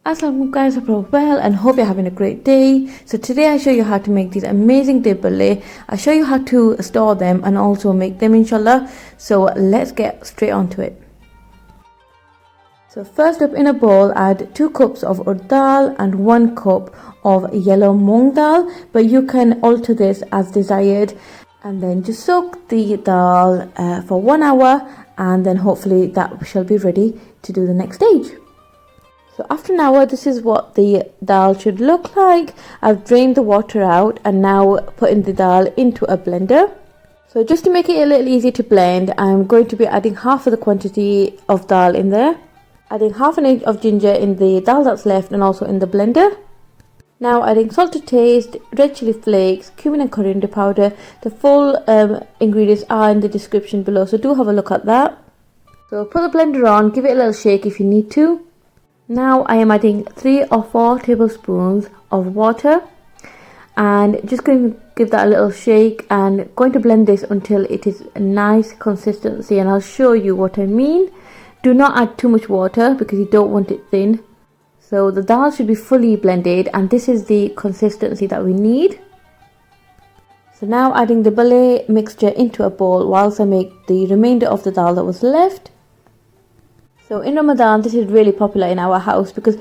Assalamualaikum guys, I hope well and hope you're having a great day. So today I show you how to make these amazing Dahi Bhallay. I show you how to store them and also make them inshallah. So let's get straight onto it. So first up, in a bowl add 2 cups of Urid dal and 1 cup of yellow moong dal, but you can alter this as desired. And then just soak the dal for 1 hour, and then hopefully that shall be ready to do the next stage. So after an hour, this is what the dal should look like. I've drained the water out and now putting the dal into a blender. So just to make it a little easier to blend, I'm going to be adding half of the quantity of dal in there. Adding half an inch of ginger in the dal that's left and also in the blender. Now adding salt to taste, red chilli flakes, cumin and coriander powder. The full ingredients are in the description below, so do have a look at that. So put the blender on, give it a little shake if you need to. Now I am adding 3 or 4 tablespoons of water and just going to give that a little shake and going to blend this until it is a nice consistency, and I'll show you what I mean. Do not add too much water because you don't want it thin. So the dal should be fully blended and this is the consistency that we need. So now adding the bhallay mixture into a bowl whilst I make the remainder of the dal that was left. So in Ramadan, this is really popular in our house because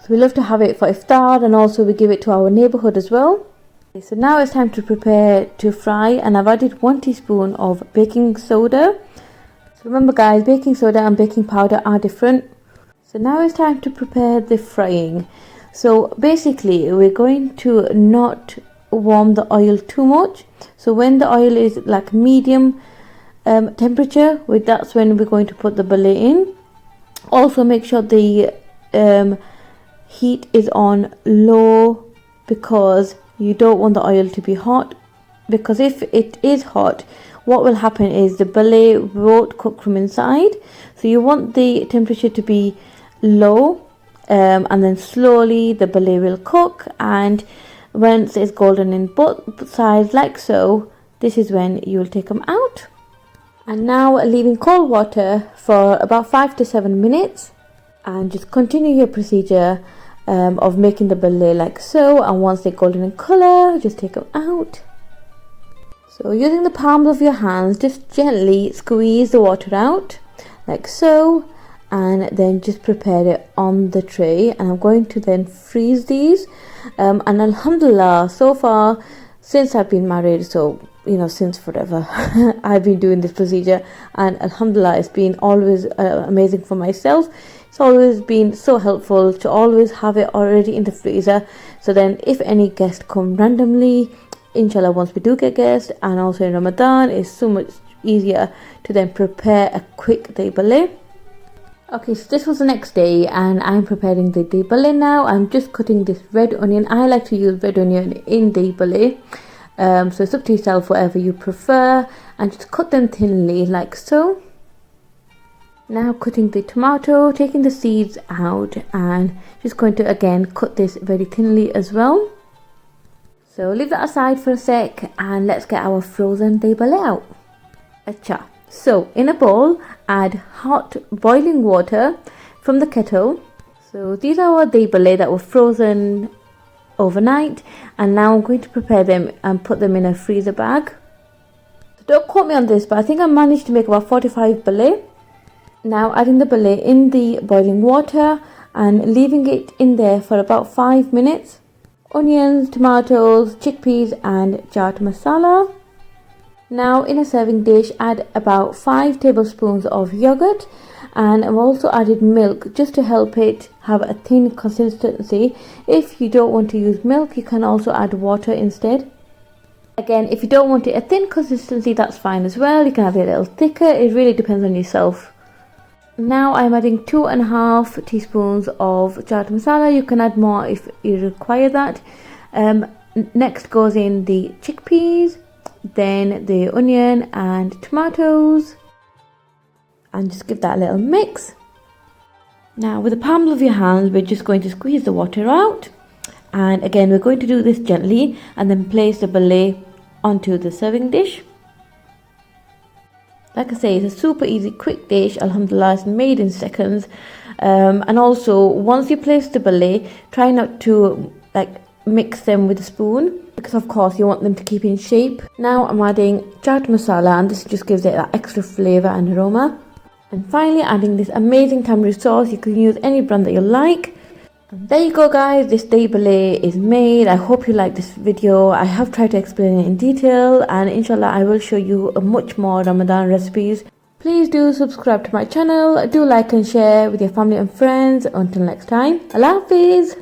we love to have it for iftar and also we give it to our neighborhood as well. Okay, so now it's time to prepare to fry, and I've added 1 teaspoon of baking soda. So remember guys, baking soda and baking powder are different. So now it's time to prepare the frying. So basically we're going to not warm the oil too much. So when the oil is like medium temperature, that's when we're going to put the bhallay in. Also make sure the heat is on low because you don't want the oil to be hot, because if it is hot, what will happen is the bhallay won't cook from inside. So you want the temperature to be low, and then slowly the bhallay will cook, and once it's golden in both sides like so, this is when you will take them out. And now leaving cold water for about 5 to 7 minutes, and just continue your procedure of making the bhallay like so, and once they're golden in colour, just take them out. So using the palms of your hands, just gently squeeze the water out like so, and then just prepare it on the tray. And I'm going to then freeze these, and alhamdulillah, so far since I've been married, so since forever I've been doing this procedure, and alhamdulillah it's been always amazing for myself. It's always been so helpful to always have it already in the freezer, so then if any guests come randomly, inshallah once we do get guests, and also in Ramadan, it's so much easier to then prepare a quick Dahi Bhallay. Okay, so this was the next day and I'm preparing the Dahi Bhallay now. I'm just cutting this red onion. I like to use red onion in Dahi Bhallay. So it's up to yourself, whatever you prefer, and just cut them thinly like so. Now cutting the tomato, taking the seeds out, and just going to again cut this very thinly as well. So leave that aside for a sec and let's get our frozen Dahi Bhallay out. Acha. So in a bowl, add hot boiling water from the kettle. So these are our Dahi Bhallay that were frozen overnight, and now I'm going to prepare them and put them in a freezer bag. So don't quote me on this, but I think I managed to make about 45 bhallay. Now adding the bhallay in the boiling water and leaving it in there for about 5 minutes. Onions, tomatoes, chickpeas and chaat masala. Now in a serving dish, add about 5 tablespoons of yogurt, and I've also added milk just to help it have a thin consistency. If you don't want to use milk, you can also add water instead. Again, if you don't want it a thin consistency, that's fine as well. You can have it a little thicker. It really depends on yourself. Now I'm adding 2.5 teaspoons of chaat masala. You can add more if you require that. Next goes in the chickpeas, then the onion and tomatoes, and just give that a little mix. Now with the palms of your hands, we're just going to squeeze the water out, and again we're going to do this gently and then place the bhallay onto the serving dish Like I say, it's a super easy, quick dish. Alhamdulillah, it's made in seconds. And also, once you place the bhallay, try not to mix them with a spoon, because of course you want them to keep in shape. Now I'm adding chaat masala, and this just gives it that extra flavor and aroma. And finally adding this amazing tamarind sauce. You can use any brand that you like. And there you go guys, this dahi bhallay is made. I hope you like this video. I have tried to explain it in detail, and inshallah I will show you much more Ramadan recipes. Please do subscribe to my channel, do like and share with your family and friends. Until next time, Allah Hafiz.